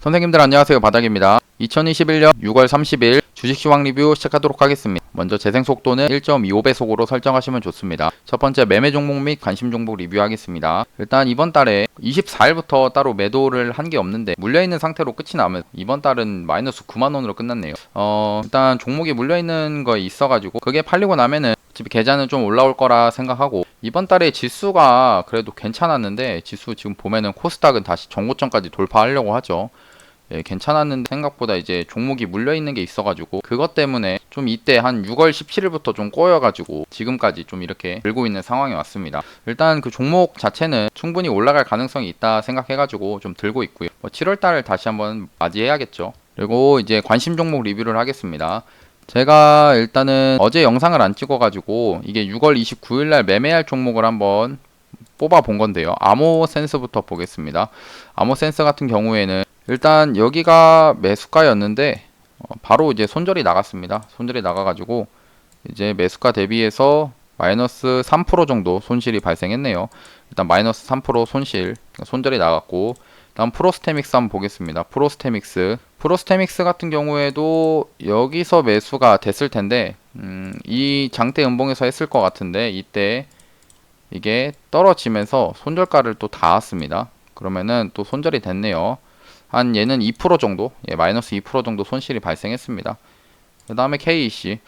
선생님들 안녕하세요. 바닥입니다. 2021년 6월 30일 주식시황 리뷰 시작하도록 하겠습니다. 먼저 재생속도는 1.25배속으로 설정하시면 좋습니다. 첫 번째 매매 종목 및 관심 종목 리뷰하겠습니다. 일단 이번 달에 24일부터 따로 매도를 한 게 없는데 물려있는 상태로 끝이 나면 이번 달은 마이너스 9만원으로 끝났네요. 일단 종목이 물려있는 거 있어가지고 그게 팔리고 나면은 어차피 계좌는 좀 올라올 거라 생각하고, 이번 달에 지수가 그래도 괜찮았는데 지수 지금 보면은 코스닥은 다시 정고점까지 돌파하려고 하죠. 예, 괜찮았는데 생각보다 이제 종목이 물려있는 게 있어가지고 그것 때문에 좀 이때 한 6월 17일부터 좀 꼬여가지고 지금까지 좀 이렇게 들고 있는 상황이 왔습니다. 일단 그 종목 자체는 충분히 올라갈 가능성이 있다 생각해가지고 좀 들고 있고요. 7월달 다시 한번 맞이해야겠죠. 그리고 이제 관심 종목 리뷰를 하겠습니다. 제가 일단은 어제 영상을 안 찍어가지고 이게 6월 29일날 매매할 종목을 한번 뽑아 본 건데요. 아모센스부터 보겠습니다. 아모센스 같은 경우에는 일단 여기가 매수가였는데 바로 이제 손절이 나갔습니다. 손절이 나가가지고 이제 매수가 대비해서 마이너스 3% 정도 손실이 발생했네요. 일단 마이너스 3% 손절이 나갔고, 다음 프로스테믹스 한번 보겠습니다. 프로스테믹스 같은 경우에도 여기서 매수가 됐을 텐데 이 장대 음봉에서 했을 것 같은데 이때 이게 떨어지면서 손절가를 또 닿았습니다. 그러면은 또 손절이 됐네요. 한 얘는 2% 정도, 마이너스 2% 정도 손실이 발생했습니다. 그 다음에 KEC,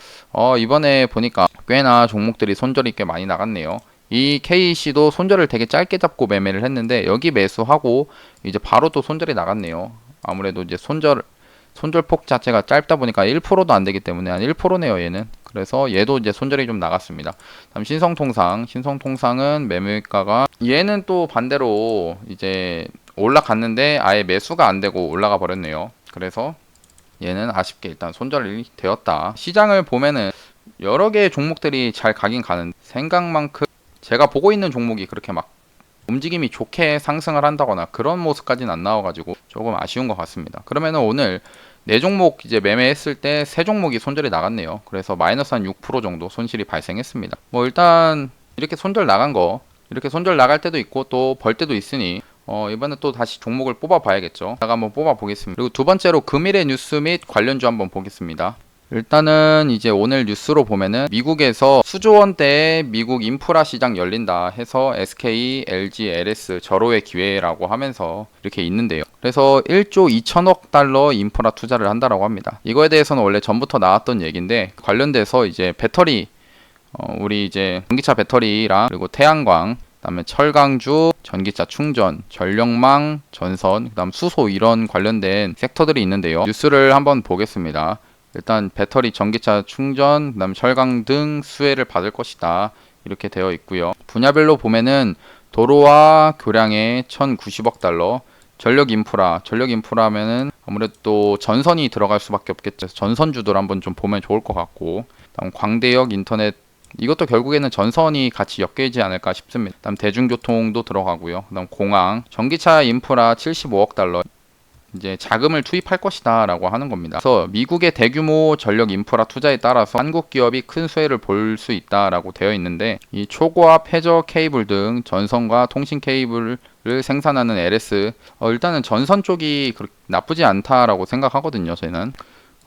이번에 보니까 꽤나 종목들이 손절이 꽤 많이 나갔네요. 이 KEC도 손절을 되게 짧게 잡고 매매를 했는데 여기 매수하고 이제 바로 또 손절이 나갔네요. 아무래도 이제 손절폭 자체가 짧다 보니까 1%도 안 되기 때문에 한 1%네요, 얘는. 그래서 얘도 이제 손절이 좀 나갔습니다. 다음 신성통상은 매매가가, 얘는 또 반대로 이제 올라갔는데 아예 매수가 안 되고 올라가 버렸네요. 그래서 얘는 아쉽게 일단 손절이 되었다. 시장을 보면은 여러 개의 종목들이 잘 가긴 가는데 생각만큼 제가 보고 있는 종목이 그렇게 막 움직임이 좋게 상승을 한다거나 그런 모습까지는 안 나와가지고 조금 아쉬운 것 같습니다. 그러면은 오늘 네 종목 이제 매매했을 때 세 종목이 손절이 나갔네요. 그래서 마이너스 한 6% 정도 손실이 발생했습니다. 뭐 일단 이렇게 손절 나갈 때도 있고 또 벌 때도 있으니 이번에 또 다시 종목을 뽑아 봐야겠죠. 제가 한번 뽑아 보겠습니다. 그리고 두 번째로 금일의 뉴스 및 관련주 한번 보겠습니다. 일단은 이제 오늘 뉴스로 보면은 미국에서 수조 원대의 미국 인프라 시장 열린다 해서 SK, LG, LS 절호의 기회라고 하면서 이렇게 있는데요. 그래서 1조 2천억 달러 인프라 투자를 한다라고 합니다. 이거에 대해서는 원래 전부터 나왔던 얘기인데 관련돼서 이제 배터리, 우리 이제 전기차 배터리랑 그리고 태양광, 그다음에 철강주, 전기차 충전, 전력망, 전선, 그다음 수소 이런 관련된 섹터들이 있는데요. 뉴스를 한번 보겠습니다. 일단 배터리, 전기차 충전, 그다음 철강 등 수혜를 받을 것이다. 이렇게 되어 있고요. 분야별로 보면은 도로와 교량에 1,090억 달러, 전력 인프라면은 아무래도 또 전선이 들어갈 수밖에 없겠죠. 전선주들 한번 좀 보면 좋을 것 같고, 그다음 광대역, 인터넷, 이것도 결국에는 전선이 같이 엮이지 않을까 싶습니다. 그다음 대중교통도 들어가고요. 그다음 공항, 전기차 인프라 75억 달러. 이제 자금을 투입할 것이다 라고 하는 겁니다. 그래서 미국의 대규모 전력 인프라 투자에 따라서 한국 기업이 큰 수혜를 볼 수 있다라고 되어 있는데, 이 초고압 해저 케이블 등 전선과 통신 케이블을 생산하는 LS, 일단은 전선 쪽이 나쁘지 않다라고 생각하거든요, 저는.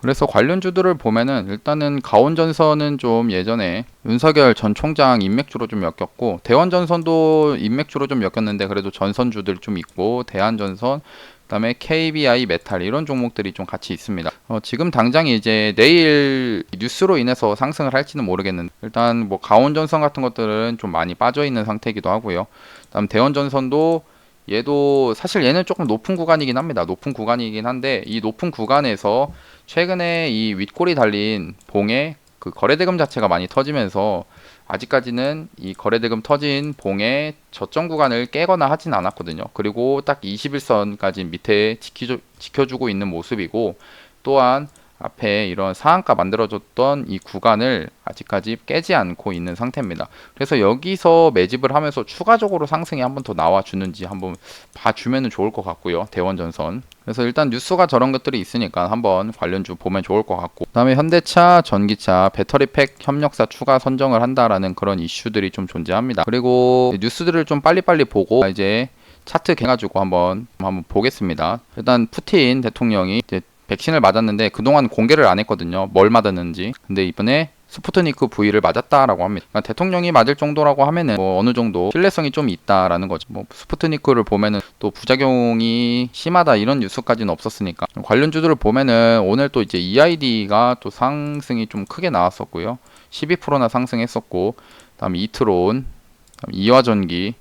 그래서 관련주들을 보면은 일단은 가온전선은 좀 예전에 윤석열 전 총장 인맥주로 좀 엮였고, 대원전선도 인맥주로 좀 엮였는데 그래도 전선주들 좀 있고, 대한전선, 그다음에 KBI 메탈 이런 종목들이 좀 같이 있습니다. 지금 당장 이제 내일 뉴스로 인해서 상승을 할지는 모르겠는데 일단 뭐 가온전선 같은 것들은 좀 많이 빠져 있는 상태이기도 하고요. 그다음 대원전선도 얘도 사실 얘는 조금 높은 구간이긴 합니다. 높은 구간이긴 한데 이 높은 구간에서 최근에 이 윗골이 달린 봉에 그 거래대금 자체가 많이 터지면서 아직까지는 이 거래대금 터진 봉의 저점 구간을 깨거나 하진 않았거든요. 그리고 딱 21선까지 밑에 지켜주고 있는 모습이고, 또한 앞에 이런 상한가 만들어줬던 이 구간을 아직까지 깨지 않고 있는 상태입니다. 그래서 여기서 매집을 하면서 추가적으로 상승이 한번 더 나와주는지 한번 봐주면 좋을 것 같고요. 대원전선. 그래서 일단 뉴스가 저런 것들이 있으니까 한번 관련주 보면 좋을 것 같고, 그 다음에 현대차, 전기차, 배터리팩 협력사 추가 선정을 한다라는 그런 이슈들이 좀 존재합니다. 그리고 뉴스들을 좀 빨리빨리 보고 이제 차트 해가지고 한번 보겠습니다. 일단 푸틴 대통령이 이제 백신을 맞았는데 그동안 공개를 안 했거든요. 뭘 맞았는지. 근데 이번에 스푸트니크 V를 맞았다라고 합니다. 그러니까 대통령이 맞을 정도라고 하면은 뭐 어느 정도 신뢰성이 좀 있다라는 거죠. 뭐 스푸트니크를 보면은 또 부작용이 심하다 이런 뉴스까지는 없었으니까 관련주들을 보면은 오늘 또 이제 EID가 또 상승이 좀 크게 나왔었고요. 12%나 상승했었고, 다음 이트론, 다음 이화전기,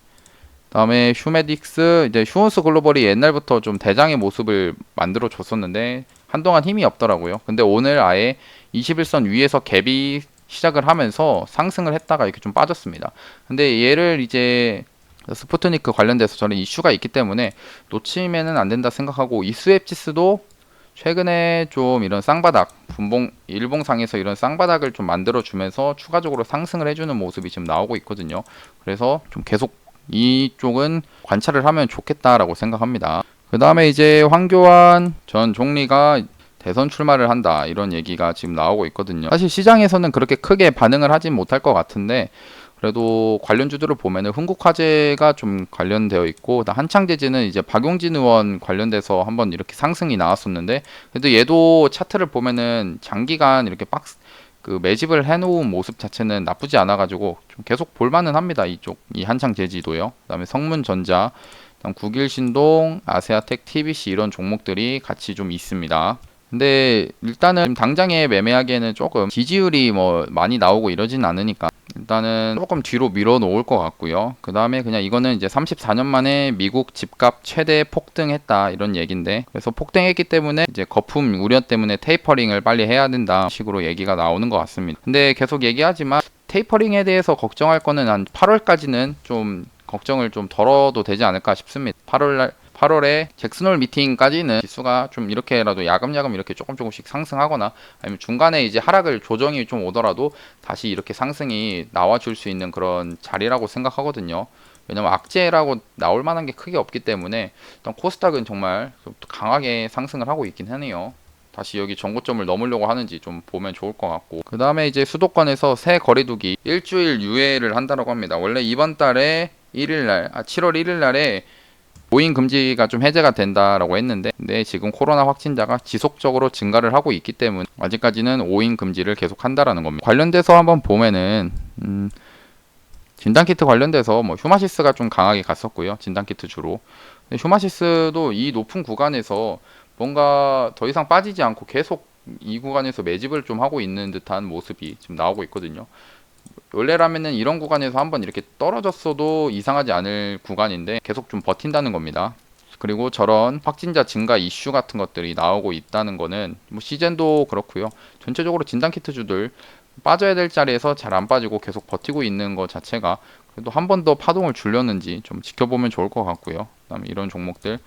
다음에 휴메딕스, 이제 휴온스 글로벌이 옛날부터 좀 대장의 모습을 만들어 줬었는데 한동안 힘이 없더라고요. 근데 오늘 아예 21선 위에서 갭이 시작을 하면서 상승을 했다가 이렇게 좀 빠졌습니다. 근데 얘를 이제 스푸트니크 관련돼서 저는 이슈가 있기 때문에 놓치면은 안 된다 생각하고, 이스웹지스도 최근에 좀 이런 쌍바닥, 일봉상에서 이런 쌍바닥을 좀 만들어 주면서 추가적으로 상승을 해주는 모습이 지금 나오고 있거든요. 그래서 좀 계속 이쪽은 관찰을 하면 좋겠다라고 생각합니다. 그 다음에 이제 황교안 전 총리가 대선 출마를 한다 이런 얘기가 지금 나오고 있거든요. 사실 시장에서는 그렇게 크게 반응을 하진 못할 것 같은데 그래도 관련주들을 보면은 흥국화재가 좀 관련되어 있고, 한창재즈는 이제 박용진 의원 관련돼서 한번 이렇게 상승이 나왔었는데, 그래도 얘도 차트를 보면은 장기간 이렇게 그 매집을 해놓은 모습 자체는 나쁘지 않아가지고 좀 계속 볼만은 합니다. 이 한창재지도요. 그다음에 성문전자, 그다음 국일신동, 아세아텍, TBC 이런 종목들이 같이 좀 있습니다. 근데 일단은 당장에 매매하기에는 조금 지지율이 뭐 많이 나오고 이러진 않으니까 일단은 조금 뒤로 밀어 놓을 것 같고요. 그 다음에 그냥 이거는 이제 34년 만에 미국 집값 최대 폭등했다 이런 얘긴데, 그래서 폭등했기 때문에 이제 거품 우려 때문에 테이퍼링을 빨리 해야 된다 식으로 얘기가 나오는 것 같습니다. 근데 계속 얘기하지만 테이퍼링에 대해서 걱정할 거는 한 8월까지는 좀 걱정을 좀 덜어도 되지 않을까 싶습니다. 8월에 잭슨홀 미팅까지는 지수가 좀 이렇게라도 야금야금 이렇게 조금씩 상승하거나, 아니면 중간에 이제 하락을 조정이 좀 오더라도 다시 이렇게 상승이 나와줄 수 있는 그런 자리라고 생각하거든요. 왜냐면 악재라고 나올 만한 게 크게 없기 때문에 일단 코스닥은 정말 강하게 상승을 하고 있긴 하네요. 다시 여기 전고점을 넘으려고 하는지 좀 보면 좋을 것 같고, 그 다음에 이제 수도권에서 새 거리두기 일주일 유예를 한다고 합니다. 원래 이번 달에 7월 1일 날에 모임 금지가 좀 해제가 된다라고 했는데, 근데 지금 코로나 확진자가 지속적으로 증가를 하고 있기 때문에 아직까지는 5인 금지를 계속 한다라는 겁니다. 관련돼서 한번 보면은 진단키트 관련돼서 뭐 휴마시스가 좀 강하게 갔었고요. 진단키트 주로. 근데 휴마시스도 이 높은 구간에서 뭔가 더 이상 빠지지 않고 계속 이 구간에서 매집을 좀 하고 있는 듯한 모습이 지금 나오고 있거든요. 원래라면은 이런 구간에서 한번 이렇게 떨어졌어도 이상하지 않을 구간인데 계속 좀 버틴다는 겁니다. 그리고 저런 확진자 증가 이슈 같은 것들이 나오고 있다는 거는 뭐 시젠도 그렇고요. 전체적으로 진단키트주들 빠져야 될 자리에서 잘 안 빠지고 계속 버티고 있는 것 자체가 그래도 한 번 더 파동을 주려는지 좀 지켜보면 좋을 것 같고요. 그다음에 이런 종목들,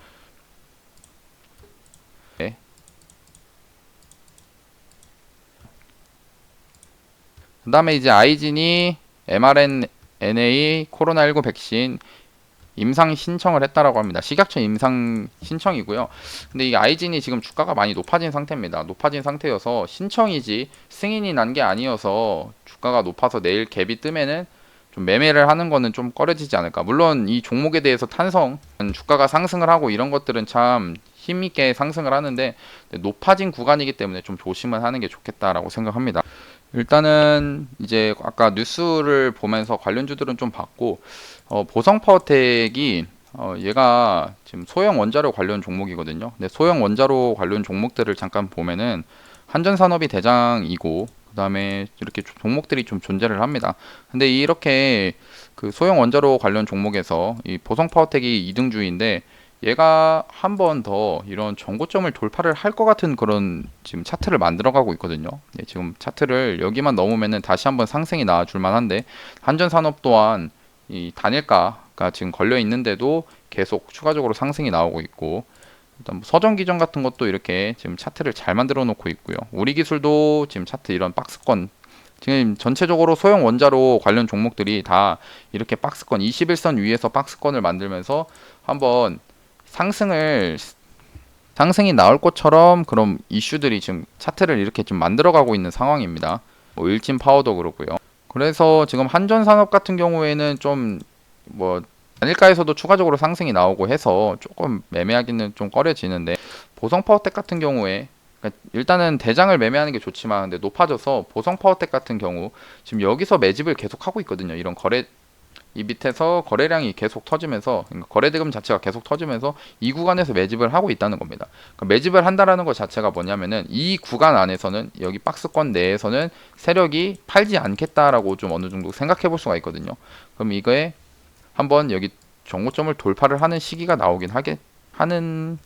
네. 그 다음에 이제 아이진이 mRNA 코로나19 백신 임상 신청을 했다라고 합니다. 식약처 임상 신청이고요. 근데 이 아이진이 지금 주가가 많이 높아진 상태입니다. 높아진 상태여서 신청이지 승인이 난 게 아니어서 주가가 높아서 내일 갭이 뜨면은 좀 매매를 하는 거는 좀 꺼려지지 않을까. 물론 이 종목에 대해서 주가가 상승을 하고 이런 것들은 참 힘있게 상승을 하는데 높아진 구간이기 때문에 좀 조심을 하는 게 좋겠다라고 생각합니다. 일단은 이제 아까 뉴스를 보면서 관련주들은 좀 봤고, 보성파워텍이 얘가 지금 소형 원자로 관련 종목이거든요. 근데 소형 원자로 관련 종목들을 잠깐 보면은 한전산업이 대장이고 그다음에 이렇게 종목들이 좀 존재를 합니다. 근데 이렇게 그 소형 원자로 관련 종목에서 이 보성파워텍이 2등주인데 얘가 한 번 더 이런 전고점을 돌파를 할 것 같은 그런 지금 차트를 만들어가고 있거든요. 네, 지금 차트를 여기만 넘으면은 다시 한번 상승이 나와줄 만한데, 한전산업 또한 이 단일가가 지금 걸려 있는데도 계속 추가적으로 상승이 나오고 있고, 일단 뭐 서전 기전 같은 것도 이렇게 지금 차트를 잘 만들어 놓고 있고요. 우리기술도 지금 차트 이런 박스권, 지금 전체적으로 소형 원자로 관련 종목들이 다 이렇게 박스권 21선 위에서 박스권을 만들면서 한번 상승이 나올 것처럼 그런 이슈들이 지금 차트를 이렇게 좀 만들어가고 있는 상황입니다. 뭐 일진 파워도 그렇고요. 그래서 지금 한전산업 같은 경우에는 좀 뭐 단일가에서도 추가적으로 상승이 나오고 해서 조금 매매하기는 좀 꺼려지는데, 보성 파워텍 같은 경우에 그러니까 일단은 대장을 매매하는 게 좋지만 근데 높아져서 보성 파워텍 같은 경우 지금 여기서 매집을 계속 하고 있거든요. 이런 거래 이 밑에서 거래량이 계속 터지면서, 그러니까 거래대금 자체가 계속 터지면서 이 구간에서 매집을 하고 있다는 겁니다. 그러니까 매집을 한다라는 것 자체가 뭐냐면은 이 구간 안에서는, 여기 박스권 내에서는 세력이 팔지 않겠다라고 좀 어느 정도 생각해 볼 수가 있거든요. 그럼 이거에 한번 여기 정고점을 돌파를 하는 시기가 나오긴 하는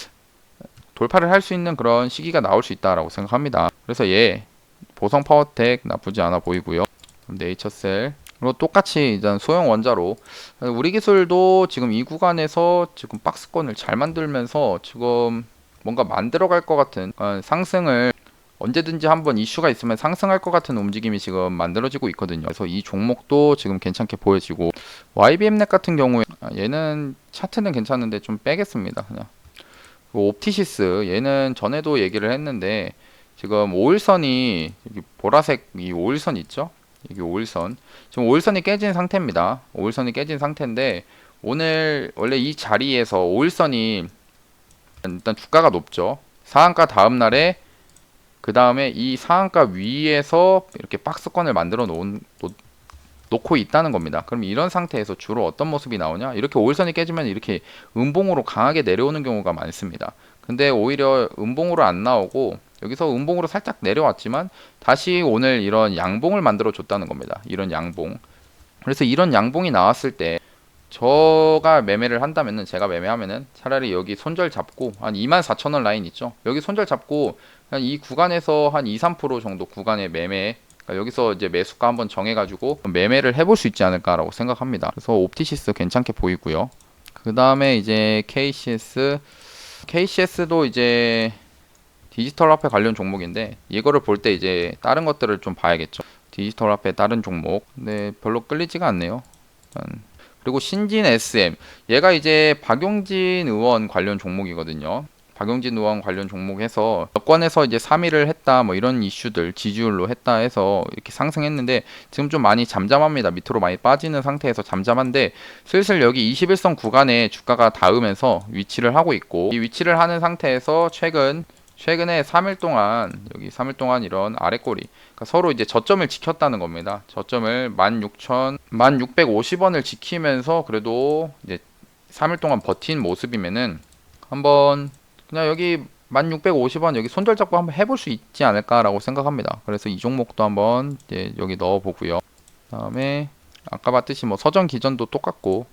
돌파를 할 수 있는 그런 시기가 나올 수 있다라고 생각합니다. 그래서 얘 보성 파워텍 나쁘지 않아 보이고요. 네이처셀 그리고 똑같이 일단 소형 원자로, 우리 기술도 지금 이 구간에서 지금 박스권을 잘 만들면서 지금 뭔가 만들어 갈 것 같은 상승을, 언제든지 한번 이슈가 있으면 상승할 것 같은 움직임이 지금 만들어지고 있거든요. 그래서 이 종목도 지금 괜찮게 보여지고, YBM넷 같은 경우에 얘는 차트는 괜찮은데 좀 빼겠습니다. 그냥. 그리고 옵티시스 얘는 전에도 얘기를 했는데 지금 5일선이 여기 보라색 이 5일선 있죠? 이게 5일선. 지금 5일선이 깨진 상태입니다. 5일선이 깨진 상태인데 오늘 원래 이 자리에서 5일선이 일단 주가가 높죠. 상한가 다음 날에 그 다음에 이 상한가 위에서 이렇게 박스권을 만들어 놓고 있다는 겁니다. 그럼 이런 상태에서 주로 어떤 모습이 나오냐? 이렇게 5일선이 깨지면 이렇게 음봉으로 강하게 내려오는 경우가 많습니다. 근데 오히려 음봉으로 안 나오고 여기서 음봉으로 살짝 내려왔지만 다시 오늘 이런 양봉을 만들어 줬다는 겁니다. 이런 양봉. 그래서 이런 양봉이 나왔을 때 제가 매매를 한다면은, 제가 매매하면은 차라리 여기 손절 잡고 한 24,000원 라인 있죠. 여기 손절 잡고 한 이 구간에서 한 2, 3% 정도 구간의 매매, 그러니까 여기서 이제 매수가 한번 정해가지고 매매를 해볼 수 있지 않을까라고 생각합니다. 그래서 옵티시스 괜찮게 보이고요. 그 다음에 이제 KCS도 이제 디지털 화폐 관련 종목인데 이거를 볼 때 이제 다른 것들을 좀 봐야겠죠. 디지털 화폐 다른 종목. 근데 별로 끌리지가 않네요. 그리고 신진 SM 얘가 이제 박용진 의원 관련 종목이거든요. 박용진 의원 관련 종목에서 여권에서 이제 3위를 했다 뭐 이런 이슈들 지지율로 했다 해서 이렇게 상승했는데 지금 좀 많이 잠잠합니다. 밑으로 많이 빠지는 상태에서 잠잠한데 슬슬 여기 21선 구간에 주가가 닿으면서 위치를 하고 있고, 이 위치를 하는 상태에서 최근에 3일 동안 여기 3일 동안 이런 아래꼬리, 그러니까 서로 이제 저점을 지켰다는 겁니다. 저점을 1650원을 지키면서 그래도 이제 3일 동안 버틴 모습이면은 한번 그냥 여기 1650원 여기 손절 잡고 한번 해볼 수 있지 않을까라고 생각합니다. 그래서 이 종목도 한번 이제 여기 넣어 보고요. 그다음에 아까 봤듯이 뭐 서전 기전도 똑같고,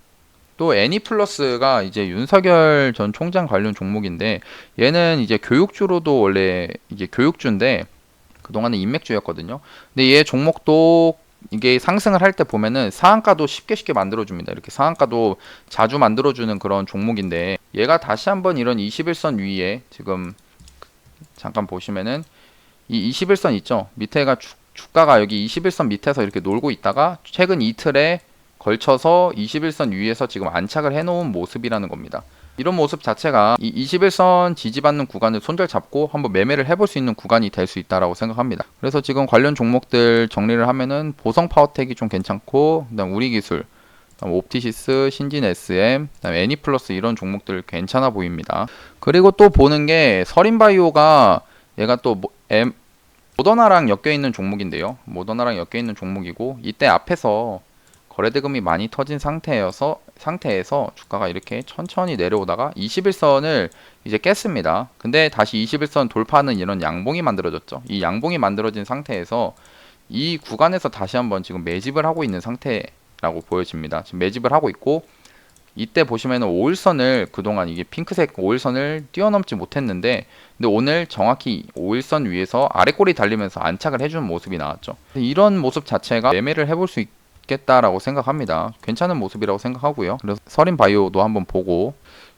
또 애니플러스가 이제 윤석열 전 총장 관련 종목인데 얘는 이제 교육주로도 원래 이게 교육주인데 그동안은 인맥주였거든요. 근데 얘 종목도 이게 상승을 할 때 보면은 상한가도 쉽게 만들어줍니다. 이렇게 상한가도 자주 만들어주는 그런 종목인데 얘가 다시 한번 이런 21선 위에 지금 잠깐 보시면은 이 21선 있죠? 밑에가 주가가 여기 21선 밑에서 이렇게 놀고 있다가 최근 이틀에 걸쳐서 21선 위에서 지금 안착을 해놓은 모습이라는 겁니다. 이런 모습 자체가 이 21선 지지받는 구간을 손절 잡고 한번 매매를 해볼 수 있는 구간이 될 수 있다라고 생각합니다. 그래서 지금 관련 종목들 정리를 하면은 보성 파워텍이 좀 괜찮고, 그다음 우리기술, 그다음 옵티시스, 신진 SM, 그다음 애니플러스 이런 종목들 괜찮아 보입니다. 그리고 또 보는 게 서린바이오가 얘가 또 모더나랑 엮여 있는 종목인데요. 모더나랑 엮여 있는 종목이고 이때 앞에서 거래대금이 많이 터진 상태에서 주가가 이렇게 천천히 내려오다가 21선을 이제 깼습니다. 근데 다시 21선 돌파하는 이런 양봉이 만들어졌죠. 이 양봉이 만들어진 상태에서 이 구간에서 다시 한번 지금 매집을 하고 있는 상태라고 보여집니다. 지금 매집을 하고 있고, 이때 보시면은 5일선을 그동안 이게 핑크색 5일선을 뛰어넘지 못했는데 근데 오늘 정확히 5일선 위에서 아래꼬리 달리면서 안착을 해주는 모습이 나왔죠. 이런 모습 자체가 매매를 해볼 수 있겠다라고 생각합니다. 괜찮은 모습이라고 생각하고요. 그래서 서린바이오도 한번 보고,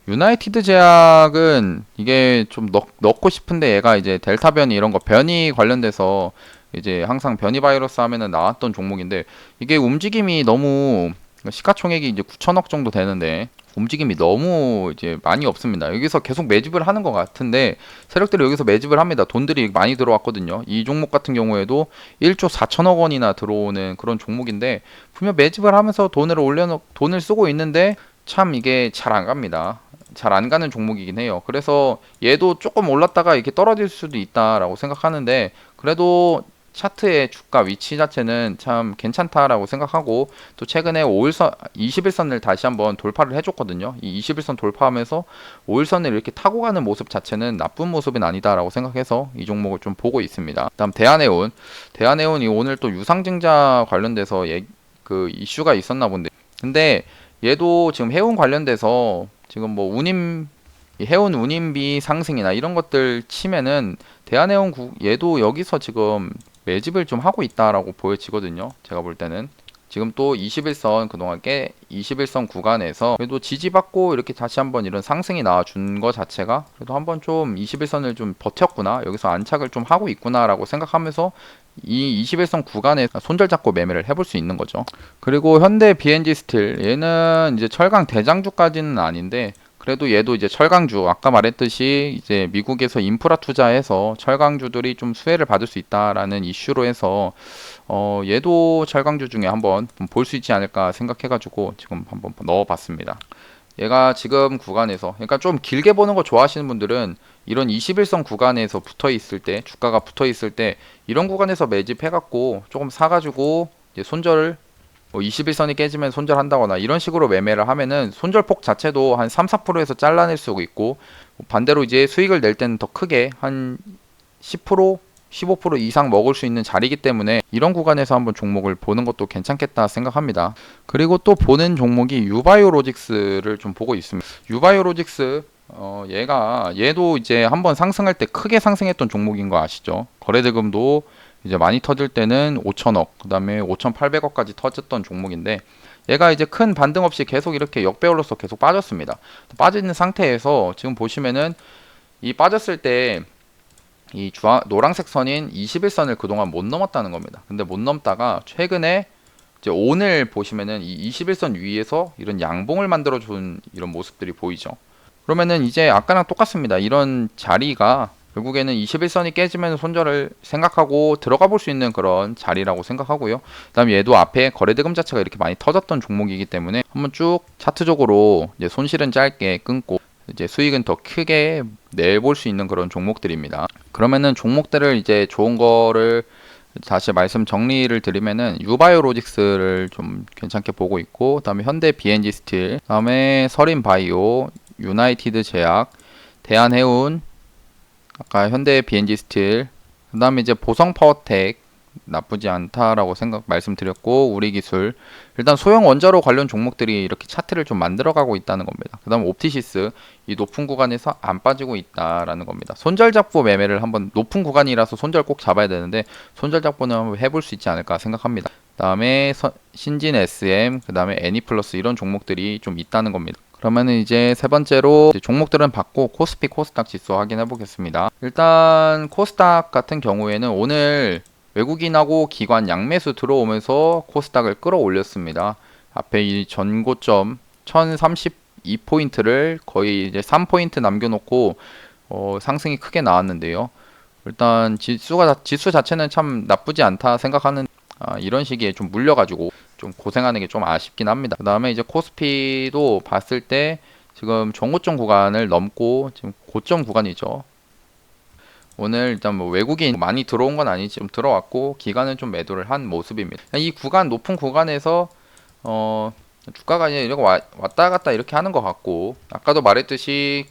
유나이티드 제약은 이게 좀 넣고 싶은데 얘가 이제 델타 변이 이런 거 변이 관련돼서 이제 항상 변이 바이러스 하면은 나왔던 종목인데 이게 움직임이 너무, 시가총액이 이제 9천억 정도 되는데 움직임이 너무 이제 많이 없습니다. 여기서 계속 매집을 하는 것 같은데 세력들이 여기서 매집을 합니다. 돈들이 많이 들어왔거든요. 이 종목 같은 경우에도 1조 4천억 원이나 들어오는 그런 종목인데 분명 매집을 하면서 돈을 쓰고 있는데 참 이게 잘 안 갑니다. 잘 안 가는 종목이긴 해요. 그래서 얘도 조금 올랐다가 이렇게 떨어질 수도 있다라고 생각하는데, 그래도 차트의 주가 위치 자체는 참 괜찮다라고 생각하고, 또 최근에 5일선, 21선을 다시 한번 돌파를 해줬거든요. 이 21선 돌파하면서 5일선을 이렇게 타고 가는 모습 자체는 나쁜 모습은 아니다라고 생각해서 이 종목을 좀 보고 있습니다. 다음 대한해운. 대한해운이 오늘 또 유상증자 관련돼서 그 이슈가 있었나 본데, 근데 얘도 지금 해운 관련돼서 지금 뭐 이 해운 운임비 상승이나 이런 것들 치면은 얘도 여기서 지금 매집을 좀 하고 있다라고 보여지거든요. 제가 볼 때는 지금 또 21선 그동안 21선 구간에서 그래도 지지받고 이렇게 다시 한번 이런 상승이 나와준 거 자체가 그래도 한번 좀 21선을 좀 버텼구나, 여기서 안착을 좀 하고 있구나라고 생각하면서 이 21선 구간에 손절 잡고 매매를 해볼 수 있는 거죠. 그리고 현대 BNG 스틸, 얘는 이제 철강 대장주까지는 아닌데 그래도 얘도 이제 철강주, 아까 말했듯이 이제 미국에서 인프라 투자해서 철강주들이 좀 수혜를 받을 수 있다라는 이슈로 해서 얘도 철강주 중에 한번 볼 수 있지 않을까 생각해가지고 지금 한번 넣어봤습니다. 얘가 지금 구간에서, 그러니까 좀 길게 보는 거 좋아하시는 분들은 이런 21선 구간에서 붙어 있을 때, 주가가 붙어 있을 때 이런 구간에서 매집해갖고 조금 사가지고 이제 손절을, 뭐 21선이 깨지면 손절한다거나 이런 식으로 매매를 하면은 손절폭 자체도 한 3, 4%에서 잘라낼 수 있고, 반대로 이제 수익을 낼 때는 더 크게 한 10%, 15% 이상 먹을 수 있는 자리이기 때문에 이런 구간에서 한번 종목을 보는 것도 괜찮겠다 생각합니다. 그리고 또 보는 종목이 유바이오로직스를 좀 보고 있습니다. 유바이오로직스, 얘도 이제 한번 상승할 때 크게 상승했던 종목인 거 아시죠? 거래대금도 이제 많이 터질 때는 5천억, 그 다음에 5,800억까지 터졌던 종목인데, 얘가 이제 큰 반등 없이 계속 이렇게 역배열로서 계속 빠졌습니다. 빠지는 상태에서 지금 보시면은 이 빠졌을 때 이 노란색 선인 21선을 그동안 못 넘었다는 겁니다. 근데 못 넘다가 최근에 이제 오늘 보시면은 이 21선 위에서 이런 양봉을 만들어 준 이런 모습들이 보이죠. 그러면은 이제 아까랑 똑같습니다. 이런 자리가 결국에는 21선이 깨지면 손절을 생각하고 들어가 볼 수 있는 그런 자리라고 생각하고요. 그다음에 얘도 앞에 거래대금 자체가 이렇게 많이 터졌던 종목이기 때문에 한번 쭉 차트적으로 이제 손실은 짧게 끊고 이제 수익은 더 크게 내볼 수 있는 그런 종목들입니다. 그러면은 종목들을 이제 좋은 거를 다시 말씀 정리를 드리면은 유바이오로직스를 좀 괜찮게 보고 있고, 그다음에 현대 BNG 스틸, 그다음에 서린바이오, 유나이티드 제약, 대한해운, 아까 현대 BNG 스틸, 그다음에 이제 보성파워텍 나쁘지 않다라고 말씀드렸고, 우리기술, 일단 소형 원자로 관련 종목들이 이렇게 차트를 좀 만들어가고 있다는 겁니다. 그 다음 옵티시스, 이 높은 구간에서 안 빠지고 있다라는 겁니다. 손절 잡고 매매를 한번, 높은 구간이라서 손절 꼭 잡아야 되는데 손절 잡고는 한번 해볼 수 있지 않을까 생각합니다. 그 다음에 신진 SM, 그 다음에 애니플러스, 이런 종목들이 좀 있다는 겁니다. 그러면은 이제 세 번째로 종목들은 받고 코스피 코스닥 지수 확인해 보겠습니다. 일단 코스닥 같은 경우에는 오늘 외국인하고 기관 양매수 들어오면서 코스닥을 끌어올렸습니다. 앞에 이 전고점 1032포인트를 거의 이제 3포인트 남겨놓고 상승이 크게 나왔는데요. 일단 지수 자체는 참 나쁘지 않다 생각하는, 이런 시기에 좀 물려가지고 좀 고생하는 게 좀 아쉽긴 합니다. 그 다음에 이제 코스피도 봤을 때 지금 전고점 구간을 넘고 지금 고점 구간이죠. 오늘 일단 뭐 외국인 많이 들어온 건 아니지, 좀 들어왔고 기관은 좀 매도를 한 모습입니다. 이 구간, 높은 구간에서 주가가 이렇게 왔다 갔다 이렇게 하는 것 같고, 아까도 말했듯이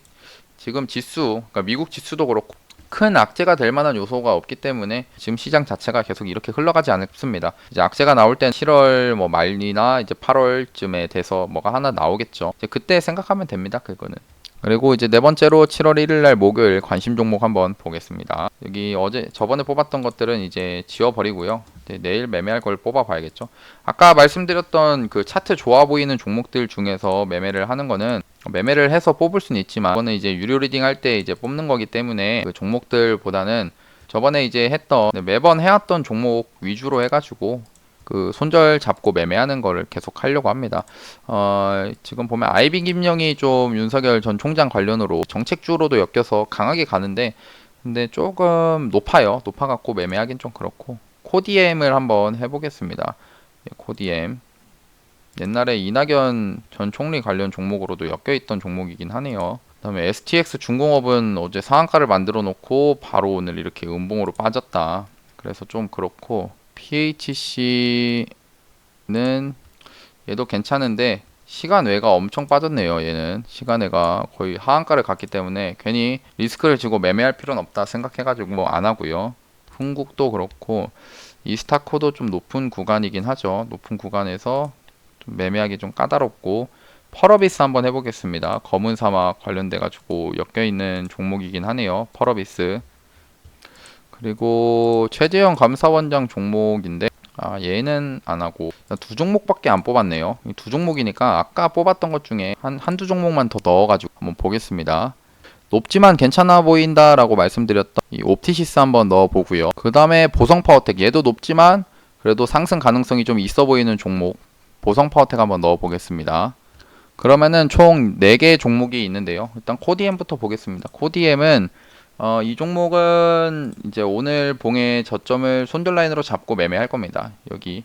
지금 지수, 그러니까 미국 지수도 그렇고 큰 악재가 될 만한 요소가 없기 때문에 지금 시장 자체가 계속 이렇게 흘러가지 않습니다. 이제 악재가 나올 땐 7월 뭐 말이나 이제 8월쯤에 돼서 뭐가 하나 나오겠죠. 이제 그때 생각하면 됩니다. 그거는. 그리고 이제 네 번째로 7월 1일 날 목요일 관심 종목 한번 보겠습니다. 여기 저번에 뽑았던 것들은 이제 지워버리고요. 내일 매매할 걸 뽑아 봐야겠죠. 아까 말씀드렸던 그 차트 좋아 보이는 종목들 중에서 매매를 하는 거는 매매를 해서 뽑을 수는 있지만, 이거는 이제 유료 리딩 할 때 이제 뽑는 거기 때문에 그 종목들보다는 저번에 이제 매번 해왔던 종목 위주로 해가지고 그 손절 잡고 매매하는 거를 계속 하려고 합니다. 지금 보면 아이비 김영이 좀 윤석열 전 총장 관련으로 정책주로도 엮여서 강하게 가는데, 근데 조금 높아갖고 매매하긴 좀 그렇고, 코디엠을 한번 해보겠습니다. 코디엠 옛날에 이낙연 전 총리 관련 종목으로도 엮여있던 종목이긴 하네요. 그다음에 STX 중공업은 어제 상한가를 만들어 놓고 바로 오늘 이렇게 음봉으로 빠졌다. 그래서 좀 그렇고 PHC는 얘도 괜찮은데 시간외가 엄청 빠졌네요. 얘는 시간외가 거의 하한가를 갔기 때문에 괜히 리스크를 지고 매매할 필요는 없다 생각해가지고 뭐 안 하고요. 흥국도 그렇고 이스타코도 좀 높은 구간이긴 하죠. 높은 구간에서 좀 매매하기 좀 까다롭고 펄어비스 한번 해보겠습니다. 검은 사막 관련돼 가지고 엮여 있는 종목이긴 하네요. 펄어비스. 그리고 최재형 감사원장 종목인데 얘는 안 하고 두 종목밖에 안 뽑았네요. 이 두 종목이니까 아까 뽑았던 것 중에 한두 종목만 더 넣어가지고 한번 보겠습니다. 높지만 괜찮아 보인다라고 말씀드렸던 이 옵티시스 한번 넣어보고요. 그 다음에 보성파워텍 얘도 높지만 그래도 상승 가능성이 좀 있어 보이는 종목 보성파워텍 한번 넣어보겠습니다. 그러면은 총 4개 종목이 있는데요. 일단 코디엠부터 보겠습니다. 코디엠은 이 종목은 이제 오늘 봉의 저점을 손절 라인으로 잡고 매매할 겁니다. 여기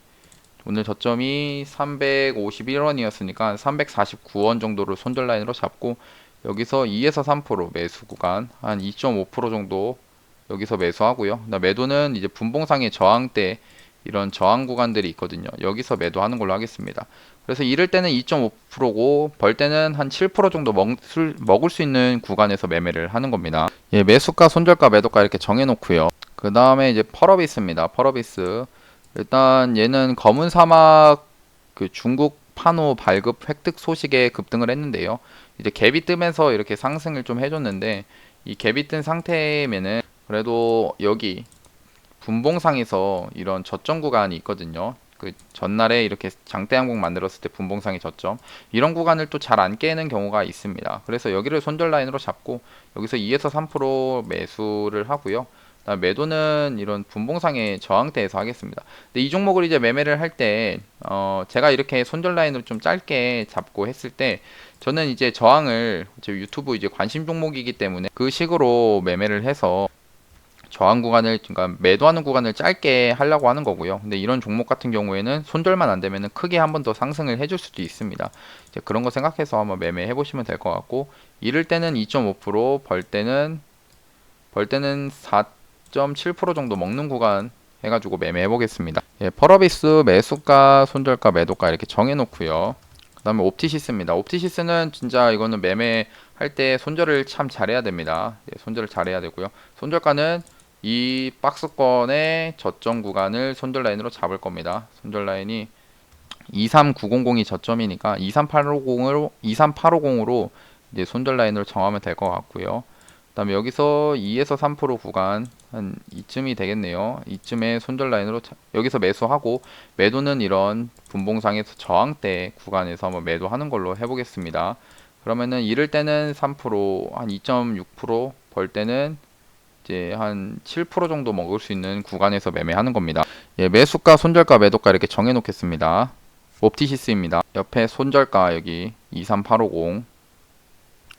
오늘 저점이 351원이었으니까 349원 정도를 손절 라인으로 잡고 여기서 2에서 3% 매수 구간 한 2.5% 정도 여기서 매수하고요. 매도는 이제 분봉상의 저항대 이런 저항 구간들이 있거든요. 여기서 매도하는 걸로 하겠습니다. 그래서 이럴 때는 2.5%고 벌 때는 한 7% 정도 먹을 수 있는 구간에서 매매를 하는 겁니다. 예, 매수가, 손절가, 매도가 이렇게 정해놓고요. 그 다음에 이제 펄어비스입니다. 펄어비스. 일단 얘는 검은 사막 그 중국 판호 발급 획득 소식에 급등을 했는데요. 이제 갭이 뜨면서 이렇게 상승을 좀 해줬는데 이 갭이 뜬 상태면은 그래도 여기 분봉상에서 이런 저점 구간이 있거든요. 그 전날에 이렇게 장대 항공 만들었을 때 분봉상의 저점 이런 구간을 또 잘 안 깨는 경우가 있습니다. 그래서 여기를 손절 라인으로 잡고 여기서 2에서 3% 매수를 하고요. 매도는 이런 분봉상의 저항대에서 하겠습니다. 근데 이 종목을 이제 매매를 할 때 제가 이렇게 손절 라인으로 좀 짧게 잡고 했을 때 저는 이제 저항을 제 유튜브 이제 관심 종목이기 때문에 그 식으로 매매를 해서 저항 구간을 그러니까 매도하는 구간을 짧게 하려고 하는 거고요. 근데 이런 종목 같은 경우에는 손절만 안 되면은 크게 한 번 더 상승을 해줄 수도 있습니다. 이제 그런 거 생각해서 한번 매매해 보시면 될 것 같고 이럴 때는 2.5% 벌 때는 4.7% 정도 먹는 구간 해가지고 매매해 보겠습니다. 예, 펄어비스 매수가, 손절가, 매도가 이렇게 정해 놓고요. 그 다음에 옵티시스입니다. 옵티시스는 진짜 이거는 매매할 때 손절을 참 잘해야 됩니다. 예, 손절을 잘해야 되고요. 손절가는 이 박스권의 저점 구간을 손절 라인으로 잡을 겁니다. 손절 라인이 23900이 저점이니까 23850으로 이제 손절 라인으로 정하면 될 것 같고요. 그다음에 여기서 2에서 3% 구간 한 이쯤이 되겠네요. 이쯤에 손절 라인으로 여기서 매수하고 매도는 이런 분봉상에서 저항대 구간에서 한번 매도하는 걸로 해보겠습니다. 그러면은 이럴 때는 3%, 한 2.6%, 벌 때는 이제 한 7% 정도 먹을 수 있는 구간에서 매매하는 겁니다. 예, 매수가, 손절가, 매도가 이렇게 정해 놓겠습니다. 옵티시스입니다. 옆에 손절가 여기 23850.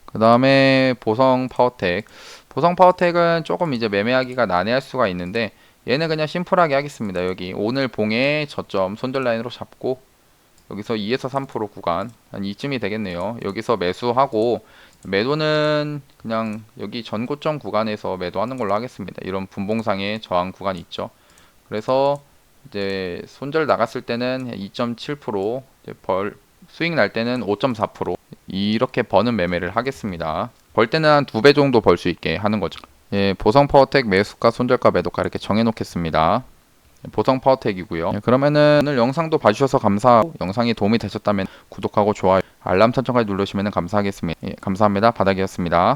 그 다음에 보성 파워텍. 보성 파워텍은 조금 이제 매매하기가 난해할 수가 있는데 얘는 그냥 심플하게 하겠습니다. 여기 오늘 봉의 저점 손절 라인으로 잡고 여기서 2에서 3% 구간 한 이쯤이 되겠네요. 여기서 매수하고 매도는 그냥 여기 전고점 구간에서 매도하는 걸로 하겠습니다. 이런 분봉상의 저항 구간 있죠. 그래서 이제 손절 나갔을 때는 2.7%, 수익 날 때는 5.4% 이렇게 버는 매매를 하겠습니다. 벌 때는 한 2배 정도 벌 수 있게 하는 거죠. 예, 보성 파워텍 매수가, 손절가, 매도가 이렇게 정해 놓겠습니다. 보성 파워텍이고요. 예, 그러면은 오늘 영상도 봐주셔서 감사하고 영상이 도움이 되셨다면 구독하고 좋아요, 알람 설정까지 누르시면 감사하겠습니다. 예, 감사합니다. 바닥이었습니다.